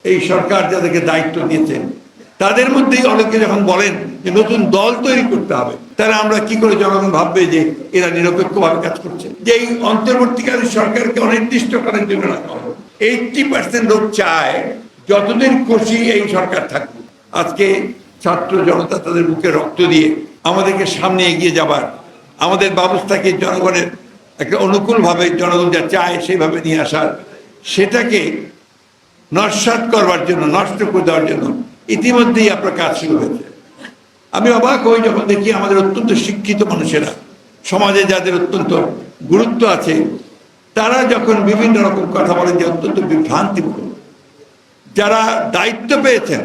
এই সরকার যাদেরকে দায়িত্ব দিয়েছেন তাদের মধ্যেই অনেকে যখন বলেন যে নতুন দল তৈরি করতে হবে, তাহলে আমরা কি করে জনগণ ভাববে যে এরা নিরপেক্ষভাবে কাজ করছে? যে এই অন্তর্বর্তীকালীন সরকারকে অনির্দিষ্টকালের জন্য রাখা হবে। 80% লোক চায় যতদিন খুশি এই সরকার থাকবে। আজকে ছাত্র জনতা তাদের বুকে রক্ত দিয়ে আমাদেরকে সামনে এগিয়ে যাবার, আমাদের ব্যবস্থাকে জনগণের একটা অনুকূলভাবে জনগণ যা চায় সেইভাবে নিয়ে আসার, সেটাকে নস্যাৎ করবার জন্য, নষ্ট করে দেওয়ার জন্য ইতিমধ্যেই আপনার কাজ শুরু হয়েছে। আমি অবাক হই যখন দেখি আমাদের অত্যন্ত শিক্ষিত মানুষেরা, সমাজে যাদের অত্যন্ত গুরুত্ব আছে, তারা যখন বিভিন্ন রকম কথা বলেন যে অত্যন্ত বিভ্রান্তিমূলক। যারা দায়িত্ব পেয়েছেন,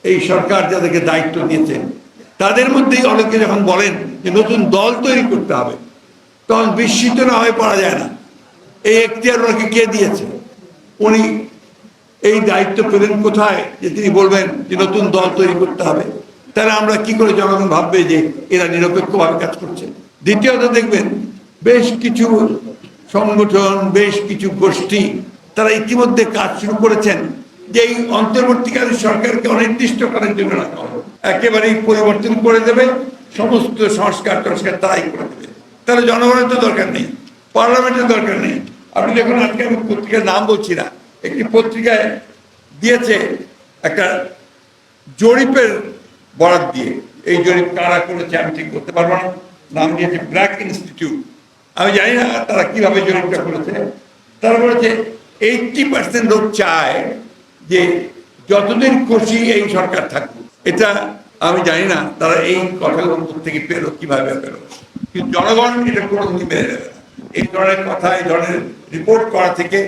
এই সরকার যাদেরকে দায়িত্ব দিয়েছেন তাদের মধ্যেই অনেকে যখন বলেন যে নতুন দল তৈরি করতে হবে, তখন বিস্মিত না হয়ে পড়া যায় না। এই এখতিয়ার ওনাকে কে দিয়েছে? উনি এই দায়িত্ব পেলেন কোথায় যে তিনি বলবেন যে নতুন দল তৈরি করতে হবে? তাহলে আমরা কি করে জনগণ ভাববে যে এরা নিরপেক্ষভাবে কাজ করছে? দ্বিতীয়ত দেখবেন বেশ কিছু সংগঠন, বেশ কিছু গোষ্ঠী তারা ইতিমধ্যে কাজ শুরু করেছেন যে এই অন্তর্বর্তীকালীন সরকারকে অনির্দিষ্টকালের জন্য রাখা হবে, একেবারেই পরিবর্তন করে দেবে, সমস্ত সংস্কার তারাই করে দেবে। তাহলে জনগণের তো দরকার নেই, পার্লামেন্টের দরকার নেই। আপনি দেখুন, আজকে আমি পত্রিকার নাম বলছি না, একটি পত্রিকায় দিয়েছে একটা জরিপের বরাদ দিয়ে। এই জরিপ কারা করেছে আমি ঠিক করতে পারবো না, নাম দিয়েছে ব্র্যাক ইনস্টিটিউট। আমি জানি না তারা কিভাবে জরিপটা করেছে। তারা বলেছে 80% লোক চায় যে যতদিন খুশি এই সরকার থাকবে। এটা আমি জানি না তারা এই কথাগুলো থেকে পেলো, কিভাবে পেলো, কিন্তু জনগণ এটা কোনোদিনই মেনে নেবে না। এই ধরনের কথা, এই ধরনের রিপোর্ট করা থেকে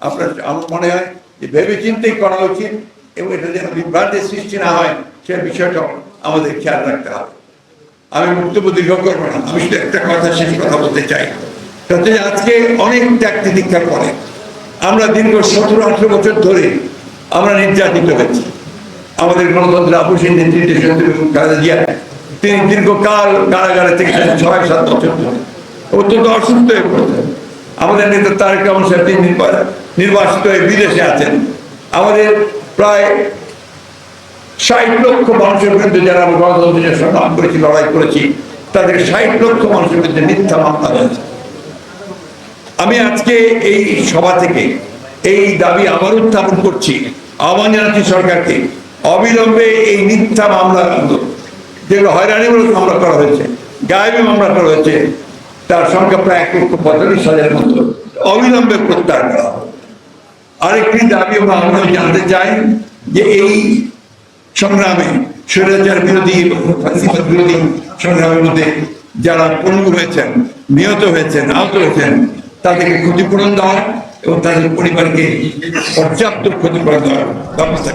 আপনার আমার মনে হয় যে ভেবে চিন্তেই করা উচিত, এবং এটা যেন বিভ্রান্তির সৃষ্টি না হয় সে বিষয়টা আমাদের খেয়াল রাখতে হবে। আমি বক্তব্য দীর্ঘ করবো না, আমি শুধু একটা কথা, শেষ কথা বলতে চাই। তাতে আজকে অনেক ত্যাগ তিতিক্ষার পরে আমরা দীর্ঘ 17-18 বছর ধরে আমরা নির্যাতিত হয়েছি। আমাদের গণতন্ত্র আপোষের নেতৃত্বে খালেদা জিয়া, তিনি দীর্ঘকাল কারাগারে থেকে 6-7 বছর ধরে অত্যন্ত অসুস্থ হয়ে পড়েছেন। আমাদের নেতা তারেক রহমান সাহেব তিনি নির্বাসিত হয়ে বিদেশে আছেন। আমাদের প্রায় 60 লক্ষ মানুষের বিরুদ্ধে, যারা আমরা গণতন্ত্রের সংগ্রাম করেছি, লড়াই করেছি, তাদের 60 লক্ষ মানুষের বিরুদ্ধে মিথ্যা মামলা হয়েছে। আমি আজকে এই সভা থেকে এই দাবি আবার উত্থাপন করছি, আহ্বান জানাচ্ছি সরকারকে অবিলম্বে এই মিথ্যা মামলাগুলো, যেগুলো হয়রানিমূলক মামলা করা হয়েছে, গায়েবী মামলা করা হয়েছে, তার সংখ্যা প্রায় 1,45,000-এর মতো, অবিলম্বে প্রত্যাহার করা হবে। আরেকটি দাবি আমরা জানতে চাই যে এই সংগ্রামে, স্বৈরাচার বিরোধী, ফাঁসিবাদ বিরোধী সংগ্রামের মধ্যে যারা পঙ্গু হয়েছেন, নিহত হয়েছেন, আহত হয়েছেন, তাদেরকে ক্ষতিপূরণ দেওয়া এবং তাদের পরিবারকে পর্যাপ্ত ক্ষতিপূরণ দেওয়ার ব্যবস্থা।